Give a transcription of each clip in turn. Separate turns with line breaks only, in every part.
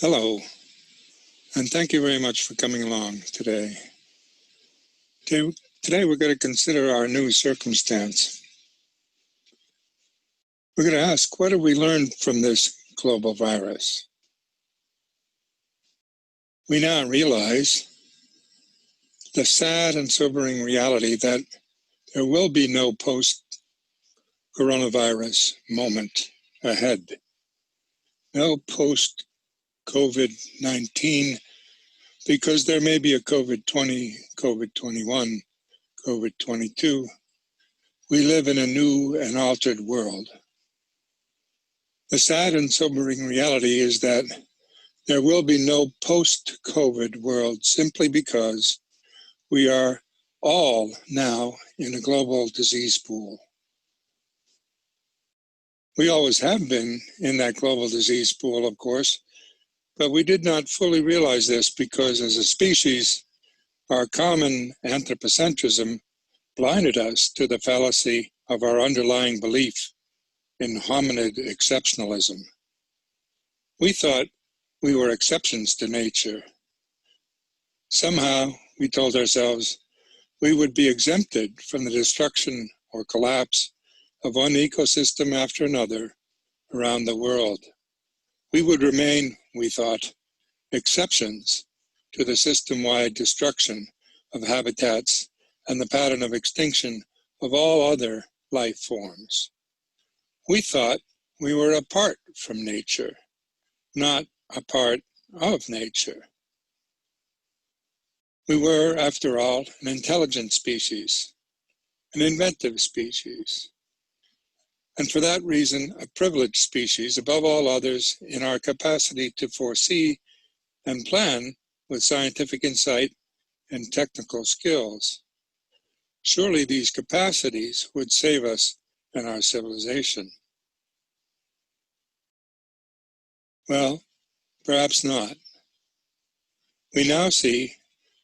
Hello, and thank you very much for coming along today. Today we're going to consider our new circumstance. We're going to ask, what have we learned from this global virus? We now realize the sad and sobering reality that there will be no post-coronavirus moment ahead. No post-COVID-19, because there may be a COVID-20, COVID-21, COVID-22. We live in a new and altered world. The sad and sobering reality is that there will be no post-COVID world simply because we are all now in a global disease pool. We always have been in that global disease pool, of course, but we did not fully realize this because as a species, our common anthropocentrism blinded us to the fallacy of our underlying belief in hominid exceptionalism. We thought we were exceptions to nature. Somehow, we told ourselves, we would be exempted from the destruction or collapse of one ecosystem after another around the world. We would remain, we thought, exceptions to the system-wide destruction of habitats and the pattern of extinction of all other life forms. We thought we were apart from nature, not a part of nature. We were, after all, an intelligent species, an inventive species, and for that reason, a privileged species above all others in our capacity to foresee and plan with scientific insight and technical skills. Surely these capacities would save us and our civilization. Well, perhaps not. We now see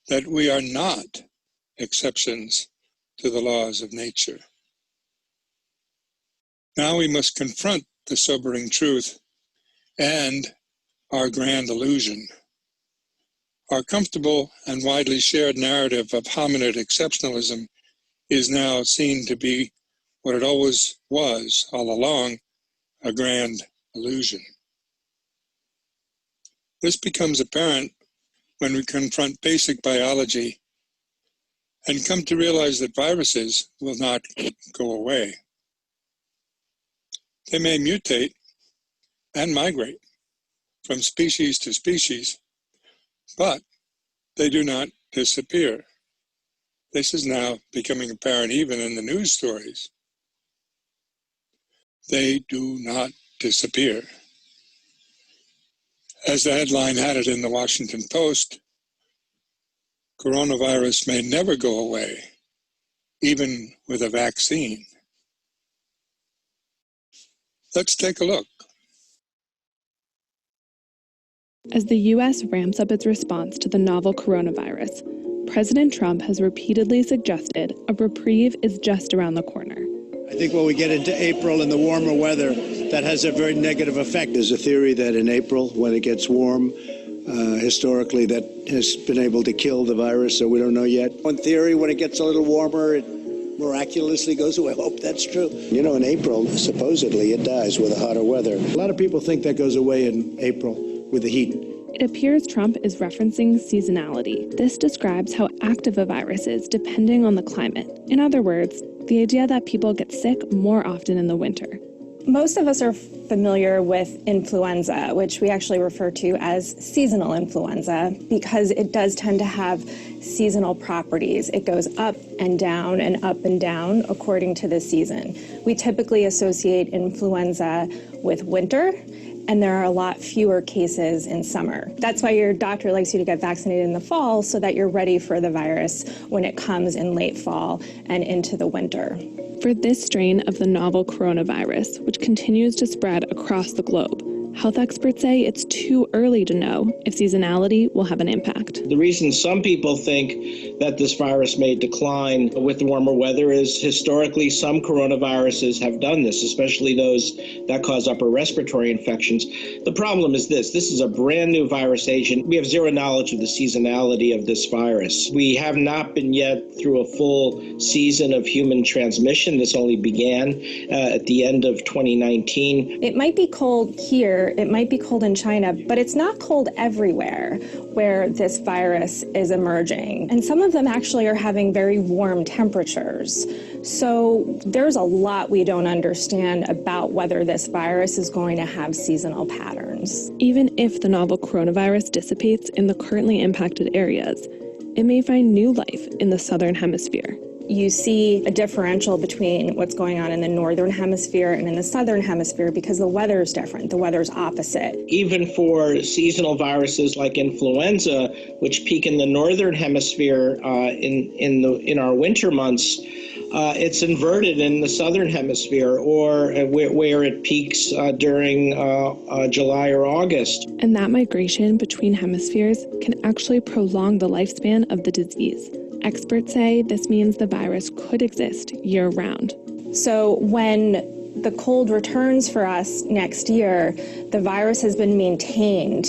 that we are not exceptions to the laws of nature. Now we must confront the sobering truth and our grand illusion. Our comfortable and widely shared narrative of hominid exceptionalism is now seen to be what it always was all along, a grand illusion. This becomes apparent when we confront basic biology and come to realize that viruses will not go away. They may mutate and migrate from species to species, but they do not disappear. This is now becoming apparent even in the news stories. They do not disappear. As the headline had it in the Washington Post, coronavirus may never go away, even with a vaccine. Let's take a look.
As the U.S. ramps up its response to the novel coronavirus, President Trump has repeatedly suggested a reprieve is just around the corner.
I think when we get into April and the warmer weather, that has a very negative effect. There's a theory that in April, when it gets warm, historically that has been able to kill the virus, so we don't know yet. One theory, when it gets a little warmer, it miraculously goes away. I hope that's true. You know, in April, supposedly, it dies with the hotter weather. A lot of people think that goes away in April with the heat.
It appears Trump is referencing seasonality. This describes how active a virus is depending on the climate. In other words, the idea that people get sick more often in the winter.
Most of us are familiar with influenza, which we actually refer to as seasonal influenza, because it does tend to have seasonal properties. It goes up and down according to the season. We typically associate influenza with winter, and there are a lot fewer cases in summer. That's why your doctor likes you to get vaccinated in the fall so that you're ready for the virus when it comes in late fall and into the winter.
For this strain of the novel coronavirus, which continues to spread across the globe, health experts say it's too early to know if seasonality will have an impact.
The reason some people think that this virus may decline with warmer weather is historically some coronaviruses have done this, especially those that cause upper respiratory infections. The problem is this is a brand new virus agent. We have zero knowledge of the seasonality of this virus. We have not been yet through a full season of human transmission. This only began at the end of 2019.
It might be cold here, it might be cold in China, but it's not cold everywhere where this virus is emerging. And some of them actually are having very warm temperatures. So there's a lot we don't understand about whether this virus is going to have seasonal patterns.
Even if the novel coronavirus dissipates in the currently impacted areas, it may find new life in the southern hemisphere.
You see a differential between what's going on in the northern hemisphere and in the southern hemisphere because the weather's different, the weather's opposite.
Even for seasonal viruses like influenza, which peak in the northern hemisphere in our winter months, it's inverted in the southern hemisphere, or where it peaks during July or August.
And that migration between hemispheres can actually prolong the lifespan of the disease. Experts say this means the virus could exist year-round.
So when the cold returns for us next year, the virus has been maintained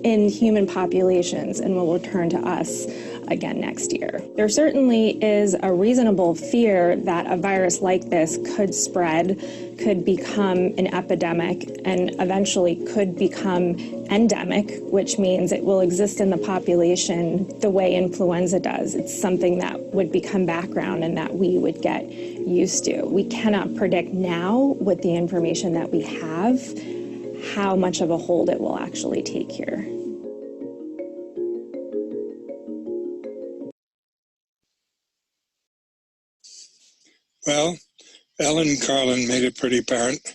in human populations and will return to us again next year. There certainly is a reasonable fear that a virus like this could spread, could become an epidemic, and eventually could become endemic, which means it will exist in the population the way influenza does. It's something that would become background and that we would get used to. We cannot predict now, with the information that we have, how much of a hold it will actually take here.
Well, Ellen Carlin made it pretty apparent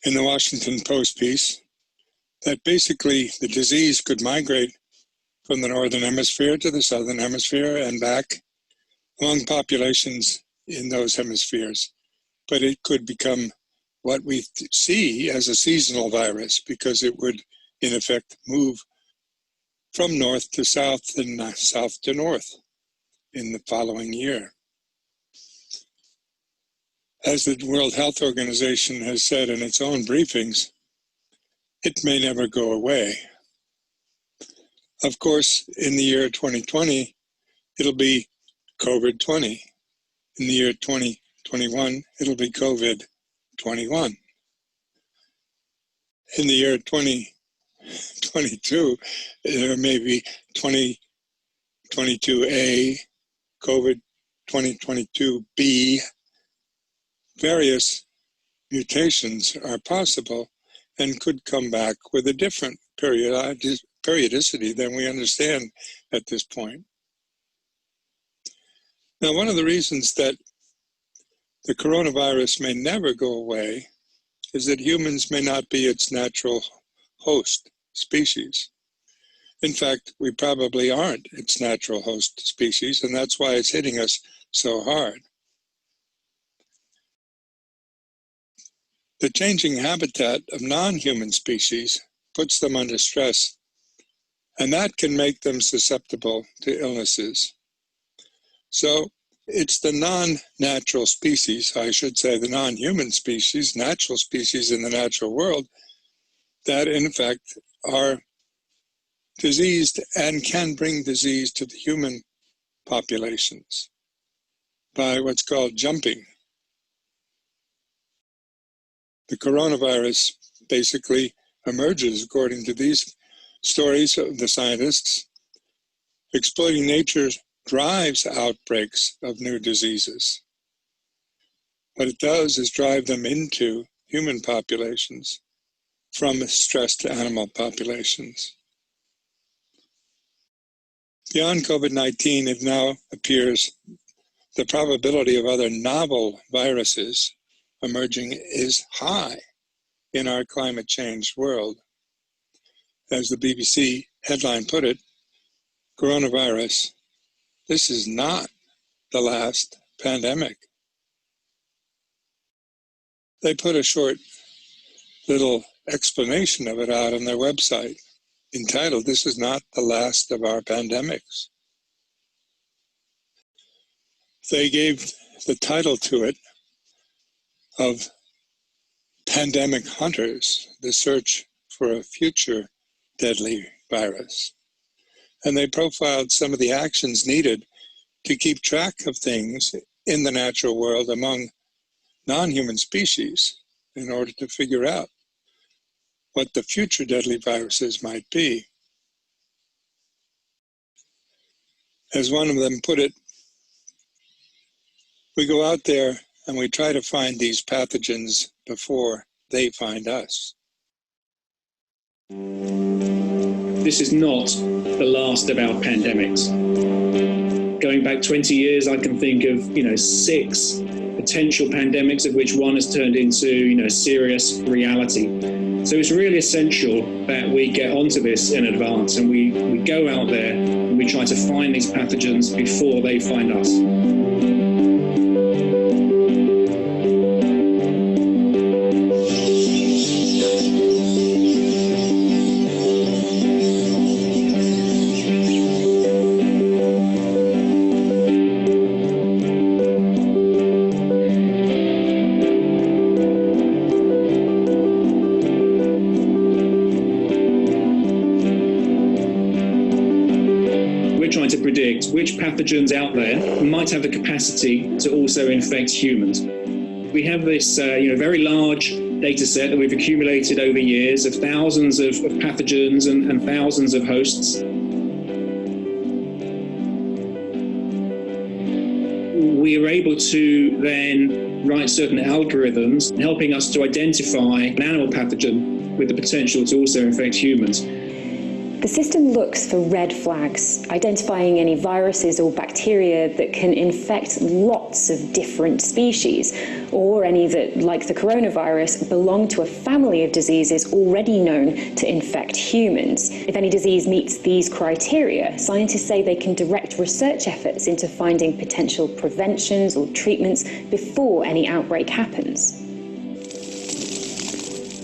in the Washington Post piece that basically the disease could migrate from the northern hemisphere to the southern hemisphere and back among populations in those hemispheres. But it could become what we see as a seasonal virus because it would, in effect, move from north to south and south to north in the following year. As the World Health Organization has said in its own briefings, it may never go away. Of course, in the year 2020, it'll be COVID-20. In the year 2021, it'll be COVID-21. In the year 2022, there may be 2022A, COVID 2022B. Various mutations are possible and could come back with a different periodicity than we understand at this point. Now, one of the reasons that the coronavirus may never go away is that humans may not be its natural host species. In fact, we probably aren't its natural host species, and that's why it's hitting us so hard. The changing habitat of non-human species puts them under stress, and that can make them susceptible to illnesses. So it's the non-natural species, I should say the non-human species, natural species in the natural world, that in fact are diseased and can bring disease to the human populations by what's called jumping. The coronavirus basically emerges, according to these stories of the scientists. Exploiting nature drives outbreaks of new diseases. What it does is drive them into human populations from stressed animal populations. Beyond COVID-19, it now appears the probability of other novel viruses emerging is high in our climate change world. As the BBC headline put it, coronavirus, this is not the last pandemic. They put a short little explanation of it out on their website entitled, "This is not the last of our pandemics." They gave the title to it of Pandemic Hunters, the search for a future deadly virus. And they profiled some of the actions needed to keep track of things in the natural world among non-human species in order to figure out what the future deadly viruses might be. As one of them put it, we go out there and we try to find these pathogens before they find us.
This is not the last of our pandemics. Going back 20 years, I can think of, 6 potential pandemics, of which one has turned into, serious reality. So it's really essential that we get onto this in advance and we go out there and we try to find these pathogens before they find us. Predict which pathogens out there might have the capacity to also infect humans. We have this very large data set that we've accumulated over years of thousands of pathogens and thousands of hosts. We are able to then write certain algorithms helping us to identify an animal pathogen with the potential to also infect humans.
The system looks for red flags, identifying any viruses or bacteria that can infect lots of different species, or any that, like the coronavirus, belong to a family of diseases already known to infect humans. If any disease meets these criteria, scientists say they can direct research efforts into finding potential preventions or treatments before any outbreak happens.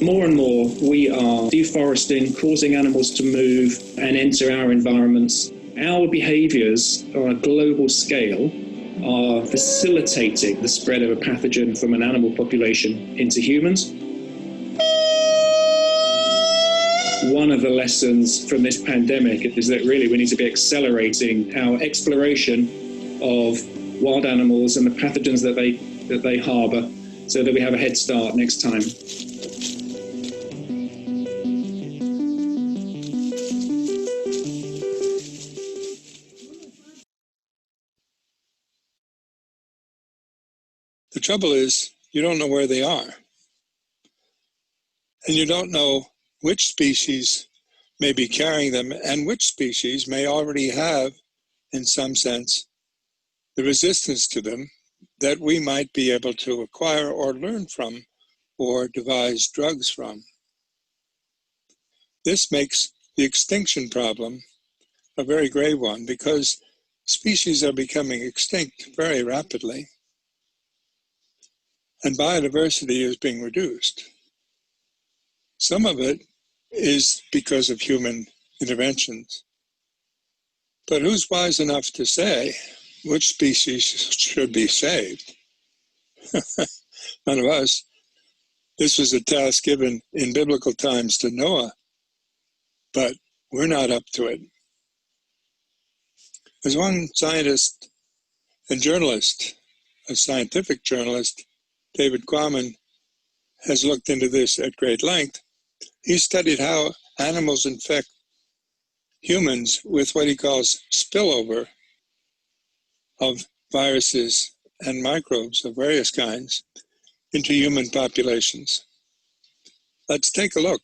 More and more, we are deforesting, causing animals to move and enter our environments. Our behaviours on a global scale are facilitating the spread of a pathogen from an animal population into humans. One of the lessons from this pandemic is that really we need to be accelerating our exploration of wild animals and the pathogens that they harbour so that we have a head start next time.
The trouble is, you don't know where they are. And you don't know which species may be carrying them and which species may already have, in some sense, the resistance to them that we might be able to acquire or learn from or devise drugs from. This makes the extinction problem a very grave one because species are becoming extinct very rapidly. And biodiversity is being reduced. Some of it is because of human interventions. But who's wise enough to say which species should be saved? None of us. This was a task given in biblical times to Noah, but we're not up to it. As one scientist and journalist, a scientific journalist, David Quammen, has looked into this at great length. He studied how animals infect humans with what he calls spillover of viruses and microbes of various kinds into human populations. Let's take a look.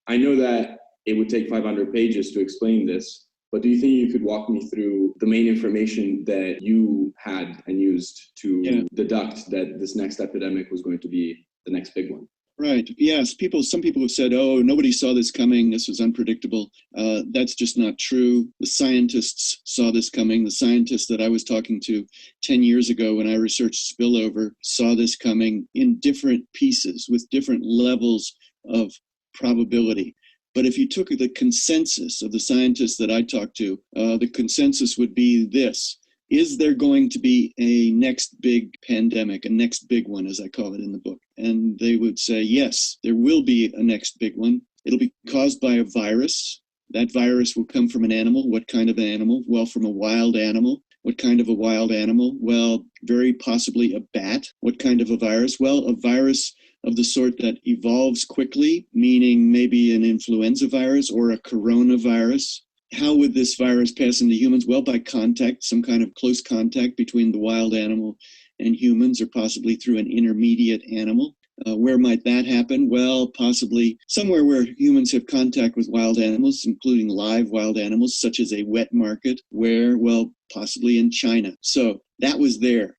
I know that it would take 500 pages to explain this, but do you think you could walk me through the main information that you had and used to deduct that this next epidemic was going to be the next big one?
Right. Yes. Some people have said, oh, nobody saw this coming. This was unpredictable. That's just not true. The scientists saw this coming. The scientists that I was talking to 10 years ago when I researched spillover saw this coming in different pieces with different levels of probability. But if you took the consensus of the scientists that I talked to, the consensus would be this. Is there going to be a next big pandemic, a next big one, as I call it in the book? And they would say, yes, there will be a next big one. It'll be caused by a virus. That virus will come from an animal. What kind of an animal? Well, from a wild animal. What kind of a wild animal? Well, very possibly a bat. What kind of a virus? Well, a virus of the sort that evolves quickly, meaning maybe an influenza virus or a coronavirus. How would this virus pass into humans? Well, by contact, some kind of close contact between the wild animal and humans, or possibly through an intermediate animal. Where might that happen? Well, possibly somewhere where humans have contact with wild animals, including live wild animals, such as a wet market, where, well, possibly in China. So that was there.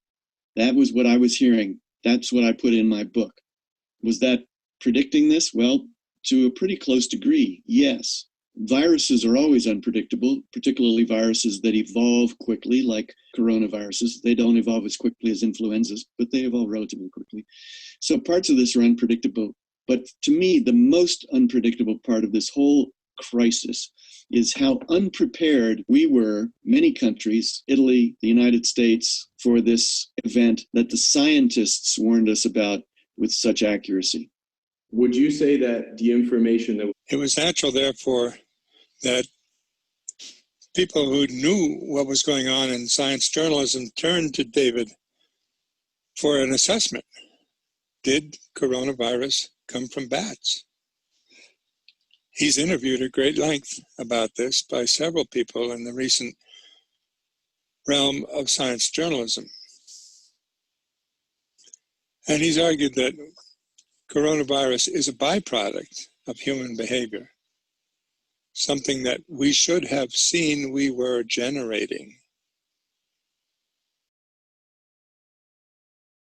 That was what I was hearing. That's what I put in my book. Was that predicting this? Well, to a pretty close degree, yes. Viruses are always unpredictable, particularly viruses that evolve quickly, like coronaviruses. They don't evolve as quickly as influenzas, but they evolve relatively quickly. So parts of this are unpredictable. But to me, the most unpredictable part of this whole crisis is how unprepared we were, many countries, Italy, the United States, for this event that the scientists warned us about with such accuracy.
Would you say that the information that...
It was natural, therefore, that people who knew what was going on in science journalism turned to David for an assessment. Did coronavirus come from bats? He's interviewed at great length about this by several people in the recent realm of science journalism. And he's argued that coronavirus is a byproduct of human behavior, something that we should have seen we were generating.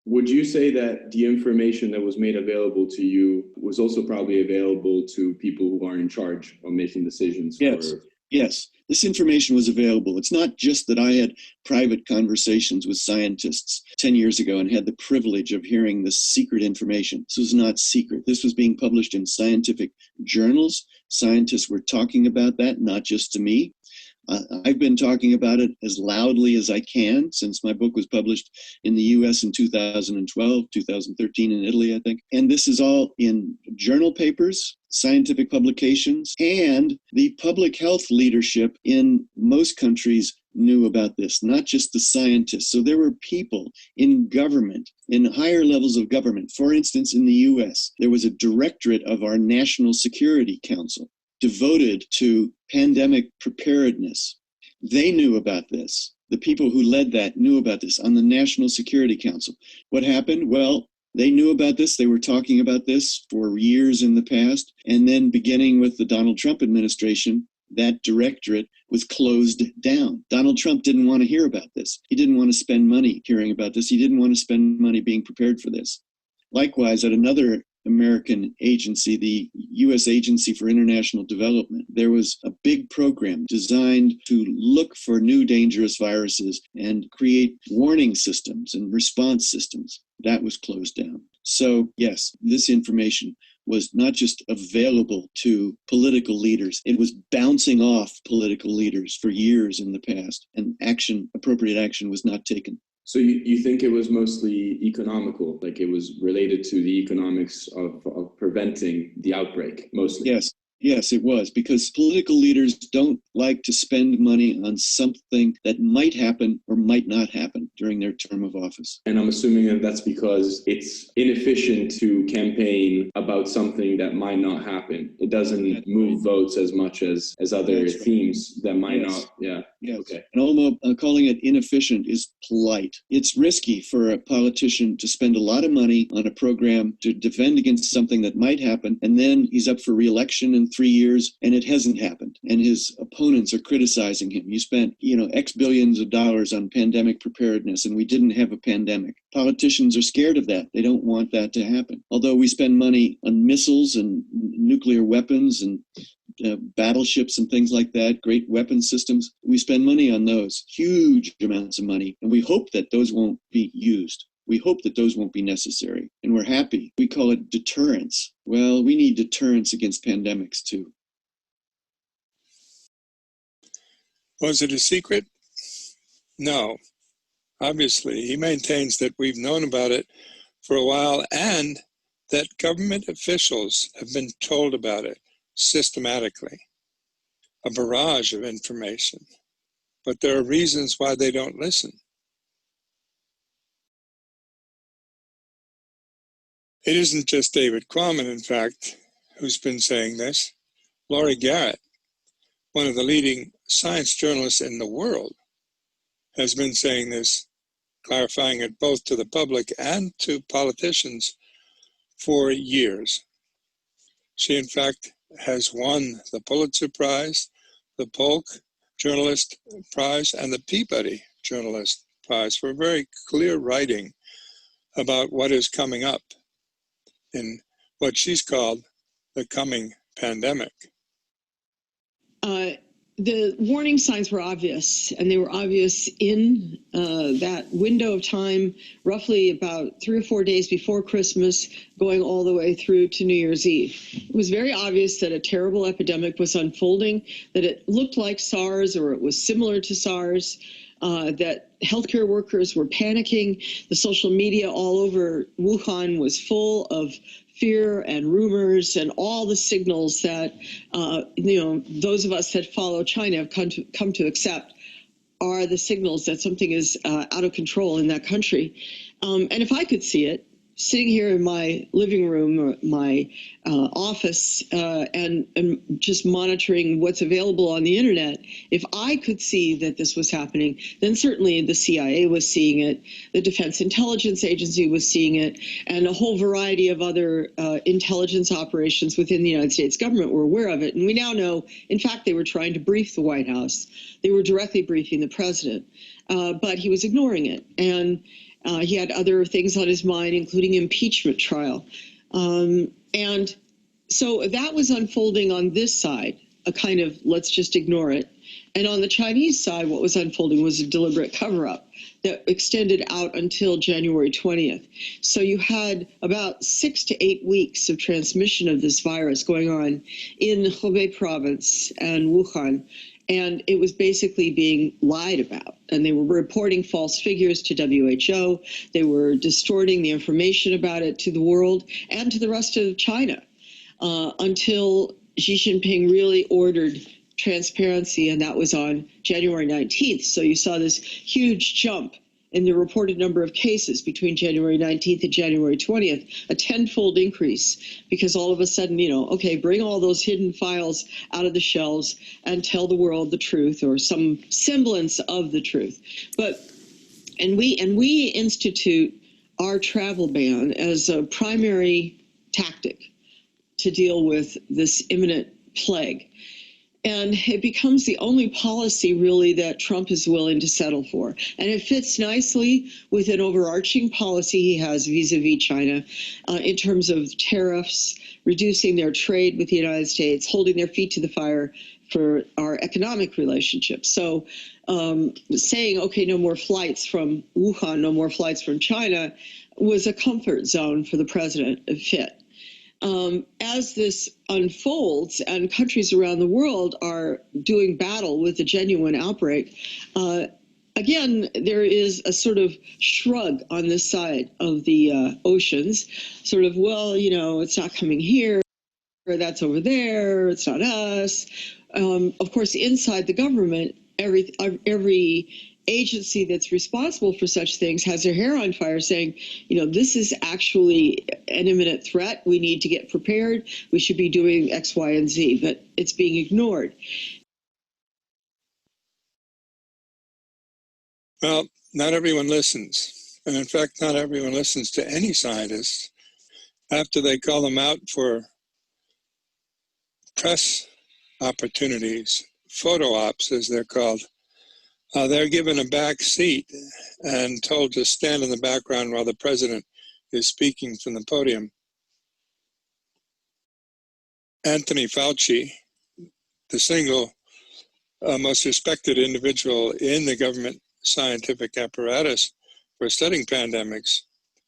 Would you say that the information that was made available to you was also probably available to people who are in charge of making decisions?
Yes. This information was available. It's not just that I had private conversations with scientists 10 years ago and had the privilege of hearing this secret information. This was not secret. This was being published in scientific journals. Scientists were talking about that, not just to me. I've been talking about it as loudly as I can since my book was published in the US in 2012, 2013 in Italy, I think. And this is all in journal papers, scientific publications, and the public health leadership in most countries knew about this, not just the scientists. So there were people in government, in higher levels of government. For instance, in the US, there was a directorate of our National Security Council devoted to pandemic preparedness. They knew about this. The people who led that knew about this on the National Security Council. What happened? Well, they knew about this. They were talking about this for years in the past. And then beginning with the Donald Trump administration, that directorate was closed down. Donald Trump didn't want to hear about this. He didn't want to spend money hearing about this. He didn't want to spend money being prepared for this. Likewise, at another American agency, the U.S. Agency for International Development, there was a big program designed to look for new dangerous viruses and create warning systems and response systems. That was closed down. So yes, this information was not just available to political leaders, it was bouncing off political leaders for years in the past, and appropriate action was not taken.
So you think it was mostly economical, like it was related to the economics of preventing the outbreak, mostly?
Yes, it was, because political leaders don't like to spend money on something that might happen or might not happen during their term of office.
And I'm assuming that that's because it's inefficient to campaign about something that might not happen. It doesn't move votes as much as other themes that might not. Yeah.
Yes.
Okay.
And although calling it inefficient is polite, it's risky for a politician to spend a lot of money on a program to defend against something that might happen, and then he's up for re-election in 3 years and it hasn't happened, and his opponents are criticizing him. You spent, X billions of dollars on pandemic preparedness and we didn't have a pandemic. Politicians are scared of that. They don't want that to happen. Although we spend money on missiles and nuclear weapons and battleships and things like that, great weapon systems, we spend money on those, huge amounts of money, and we hope that those won't be used. We hope that those won't be necessary, and we're happy. We call it deterrence. Well, we need deterrence against pandemics too.
Was it a secret? No. Obviously, he maintains that we've known about it for a while and that government officials have been told about it systematically. A barrage of information. But there are reasons why they don't listen. It isn't just David Quammen, in fact, who's been saying this. Laurie Garrett, one of the leading science journalists in the world, has been saying this, clarifying it both to the public and to politicians for years. She, in fact, has won the Pulitzer Prize, the Polk Journalist Prize, and the Peabody Journalist Prize for very clear writing about what is coming up in what she's called the coming pandemic.
The warning signs were obvious, and they were obvious in that window of time, roughly about 3 or 4 days before Christmas, going all the way through to New Year's Eve. It was very obvious that a terrible epidemic was unfolding, that it looked like SARS or it was similar to SARS, that healthcare workers were panicking. The social media all over Wuhan was full of fear and rumors and all the signals that, those of us that follow China have come to accept are the signals that something is out of control in that country. And if I could see it, sitting here in my living room or my office and just monitoring what's available on the internet, if I could see that this was happening, then certainly the CIA was seeing it, the Defense Intelligence Agency was seeing it, and a whole variety of other intelligence operations within the United States government were aware of it. And we now know, in fact, they were trying to brief the White House. They were directly briefing the president, but he was ignoring it. And he had other things on his mind, including impeachment trial. And so that was unfolding on this side, a kind of let's just ignore it. And on the Chinese side, what was unfolding was a deliberate cover-up that extended out until January 20th. So you had about 6 to 8 weeks of transmission of this virus going on in Hubei province and Wuhan. And it was basically being lied about. And they were reporting false figures to WHO. They were distorting the information about it to the world and to the rest of China until Xi Jinping really ordered transparency, and that was on January 19th. So you saw this huge jump in the reported number of cases between January 19th and January 20th, a tenfold increase, because all of a sudden, okay, bring all those hidden files out of the shelves and tell the world the truth or some semblance of the truth. And we institute our travel ban as a primary tactic to deal with this imminent plague. And it becomes the only policy, really, that Trump is willing to settle for. And it fits nicely with an overarching policy he has vis-a-vis China in terms of tariffs, reducing their trade with the United States, holding their feet to the fire for our economic relationships. So saying, okay, no more flights from Wuhan, no more flights from China, was a comfort zone for the president to fit. As this unfolds and countries around the world are doing battle with a genuine outbreak, again, there is a sort of shrug on this side of the oceans, sort of, well, it's not coming here, or that's over there, it's not us. Of course, inside the government, every agency that's responsible for such things has their hair on fire saying, this is actually an imminent threat. We need to get prepared. We should be doing X, Y, and Z, but it's being ignored.
Well, not everyone listens. And in fact, not everyone listens to any scientists after they call them out for press opportunities, photo ops, as they're called. They're given a back seat and told to stand in the background while the president is speaking from the podium. Anthony Fauci, the single most respected individual in the government scientific apparatus for studying pandemics,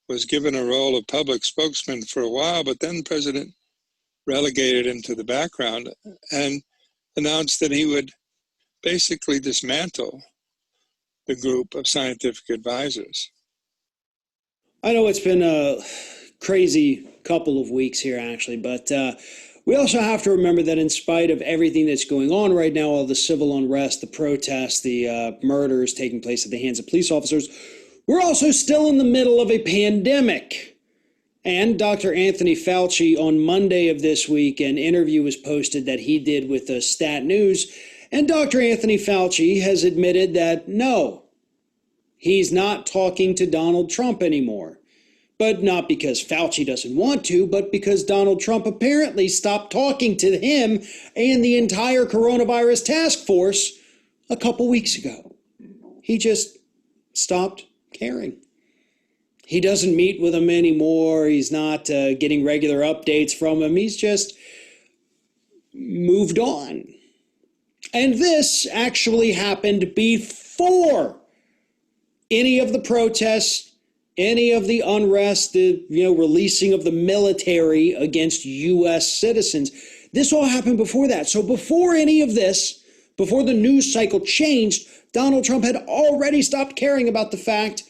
was given a role of public spokesman for a while, but then the president relegated him to the background and announced that he would basically dismantle the group of scientific advisors.
I know it's been a crazy couple of weeks here, actually, but we also have to remember that in spite of everything that's going on right now, all the civil unrest, the protests, the murders taking place at the hands of police officers, we're also still in the middle of a pandemic. And Dr. Anthony Fauci, on Monday of this week, an interview was posted that he did with Stat News, and Dr. Anthony Fauci has admitted that no, he's not talking to Donald Trump anymore. But not because Fauci doesn't want to, but because Donald Trump apparently stopped talking to him and the entire coronavirus task force a couple weeks ago. He just stopped caring. He doesn't meet with them anymore. He's not getting regular updates from him. He's just moved on. And this actually happened before any of the protests, any of the unrest, the releasing of the military against U.S. citizens. This all happened before that. So before any of this, before the news cycle changed, Donald Trump had already stopped caring about the fact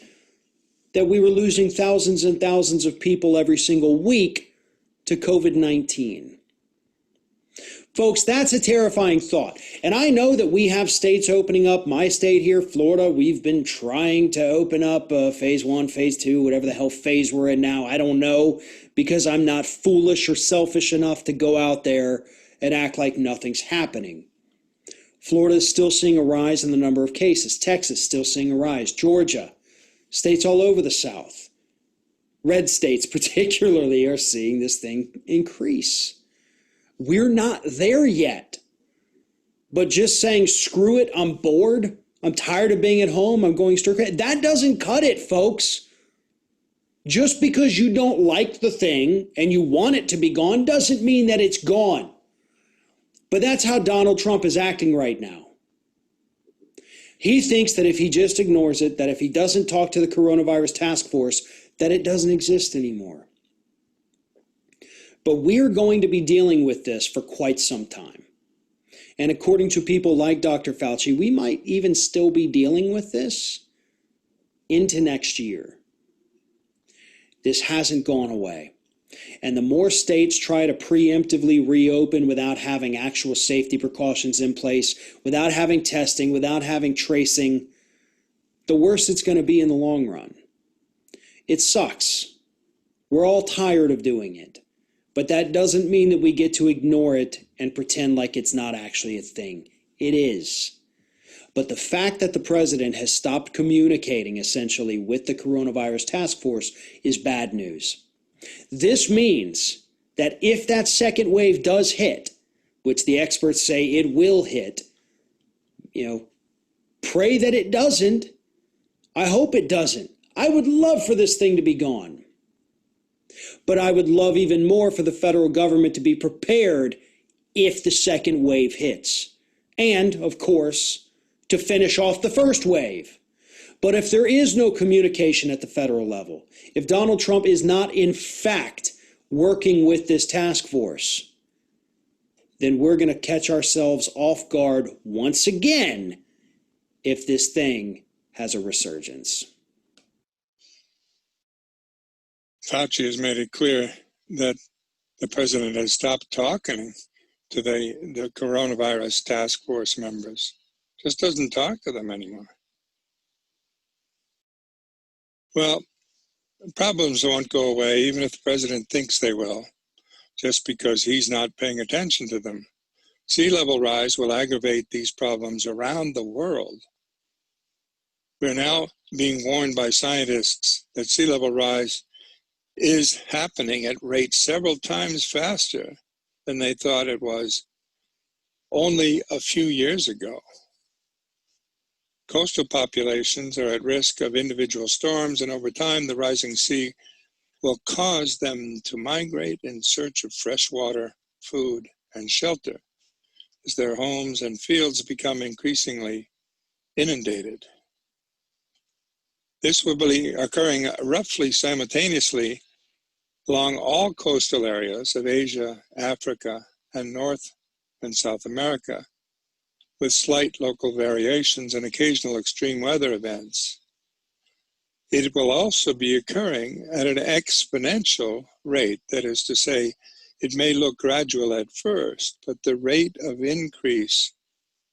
that we were losing thousands and thousands of people every single week to COVID-19. Folks, that's a terrifying thought. And I know that we have states opening up. My state here, Florida, we've been trying to open up phase 1, phase 2, whatever the hell phase we're in now. I don't know, because I'm not foolish or selfish enough to go out there and act like nothing's happening. Florida is still seeing a rise in the number of cases. Texas still seeing a rise. Georgia, states all over the South, red states particularly, are seeing this thing increase. We're not there yet. But just saying, screw it, I'm bored, I'm tired of being at home, I'm going stir crazy, that doesn't cut it, folks. Just because you don't like the thing and you want it to be gone doesn't mean that it's gone. But that's how Donald Trump is acting right now. He thinks that if he just ignores it, that if he doesn't talk to the coronavirus task force, that it doesn't exist anymore. But we're going to be dealing with this for quite some time. And according to people like Dr. Fauci, we might even still be dealing with this into next year. This hasn't gone away. And the more states try to preemptively reopen without having actual safety precautions in place, without having testing, without having tracing, the worse it's going to be in the long run. It sucks. We're all tired of doing it. But that doesn't mean that we get to ignore it and pretend like it's not actually a thing. It is. But the fact that the president has stopped communicating essentially with the coronavirus task force is bad news. This means that if that second wave does hit, which the experts say it will hit, pray that it doesn't. I hope it doesn't. I would love for this thing to be gone. But I would love even more for the federal government to be prepared if the second wave hits. And, of course, to finish off the first wave. But if there is no communication at the federal level, if Donald Trump is not in fact working with this task force, then we're going to catch ourselves off guard once again if this thing has a resurgence.
Fauci has made it clear that the president has stopped talking to the coronavirus task force members. Just doesn't talk to them anymore. Well, problems won't go away even if the president thinks they will, just because he's not paying attention to them. Sea level rise will aggravate these problems around the world. We're now being warned by scientists that sea level rise is happening at rates several times faster than they thought it was only a few years ago. Coastal populations are at risk of individual storms, and over time, the rising sea will cause them to migrate in search of fresh water, food, and shelter as their homes and fields become increasingly inundated. This will be occurring roughly simultaneously along all coastal areas of Asia, Africa, and North and South America, with slight local variations and occasional extreme weather events. It will also be occurring at an exponential rate, that is to say, it may look gradual at first, but the rate of increase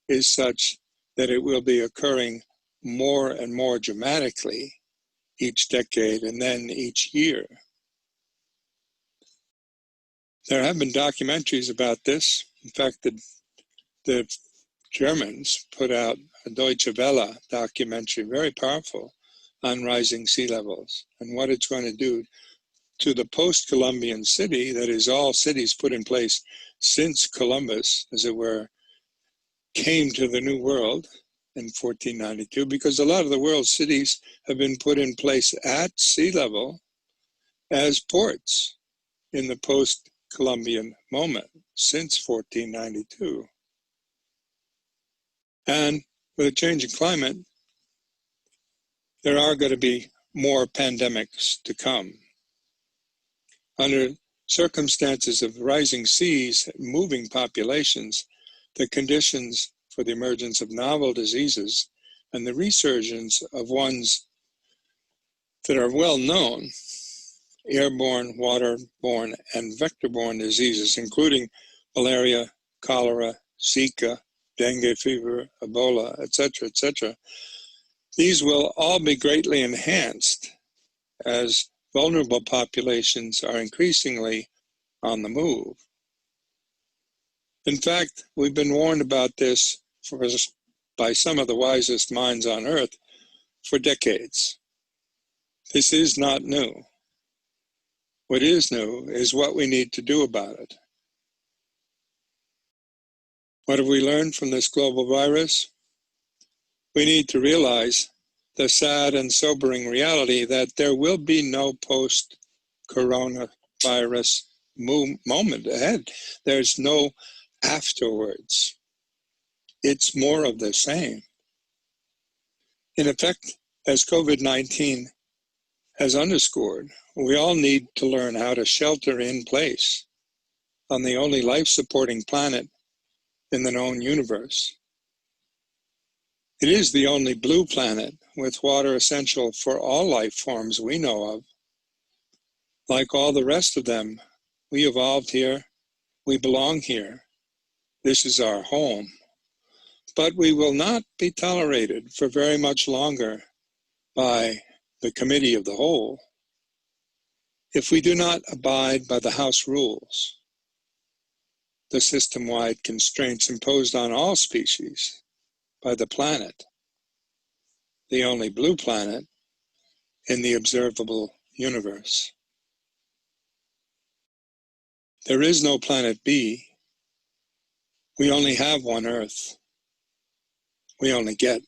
is such that it will be occurring more and more dramatically each decade and then each year. There have been documentaries about this. In fact, the Germans put out a Deutsche Welle documentary, very powerful, on rising sea levels and what it's going to do to the post-Columbian city, that is, all cities put in place since Columbus, as it were, came to the New World in 1492, because a lot of the world's cities have been put in place at sea level as ports in the post-Columbian moment since 1492. And with a changing climate, there are going to be more pandemics to come. Under circumstances of rising seas, moving populations, the conditions for the emergence of novel diseases and the resurgence of ones that are well known, airborne, waterborne, and vector-borne diseases, including malaria, cholera, Zika, dengue fever, Ebola, etc., these will all be greatly enhanced as vulnerable populations are increasingly on the move. In fact, we've been warned about this by some of the wisest minds on earth for decades. This is not new. What is new is what we need to do about it. What have we learned from this global virus? We need to realize the sad and sobering reality that there will be no post-coronavirus moment ahead. There's no afterwards. It's more of the same. In effect, as COVID-19 has underscored, we all need to learn how to shelter in place on the only life-supporting planet in the known universe. It is the only blue planet with water essential for all life forms we know of. Like all the rest of them, we evolved here, we belong here. This is our home. But we will not be tolerated for very much longer by the Committee of the Whole if we do not abide by the House rules, the system-wide constraints imposed on all species by the planet, the only blue planet in the observable universe. There is no planet B. We only have one Earth. We only get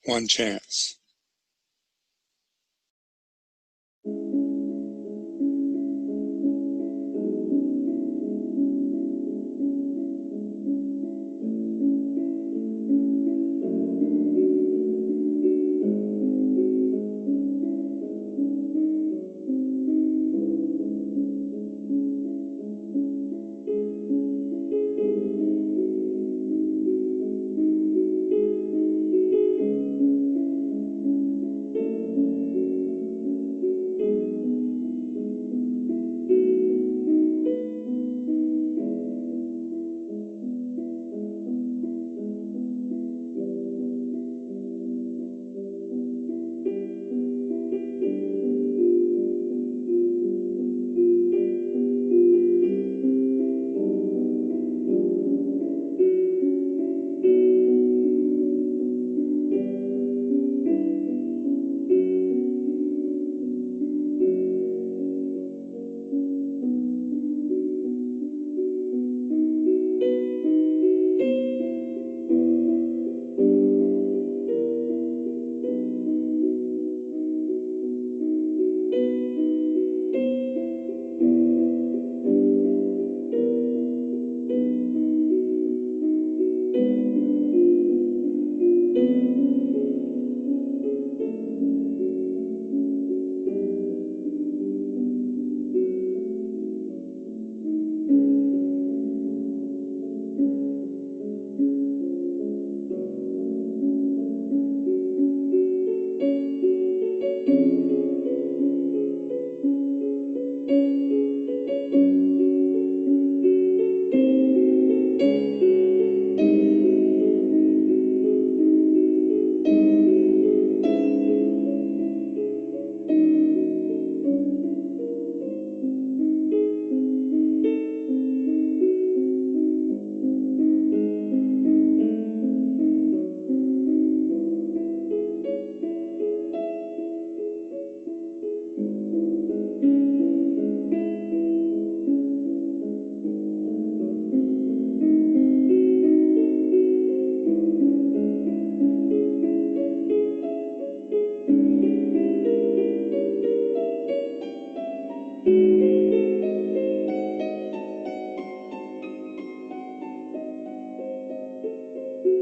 one chance.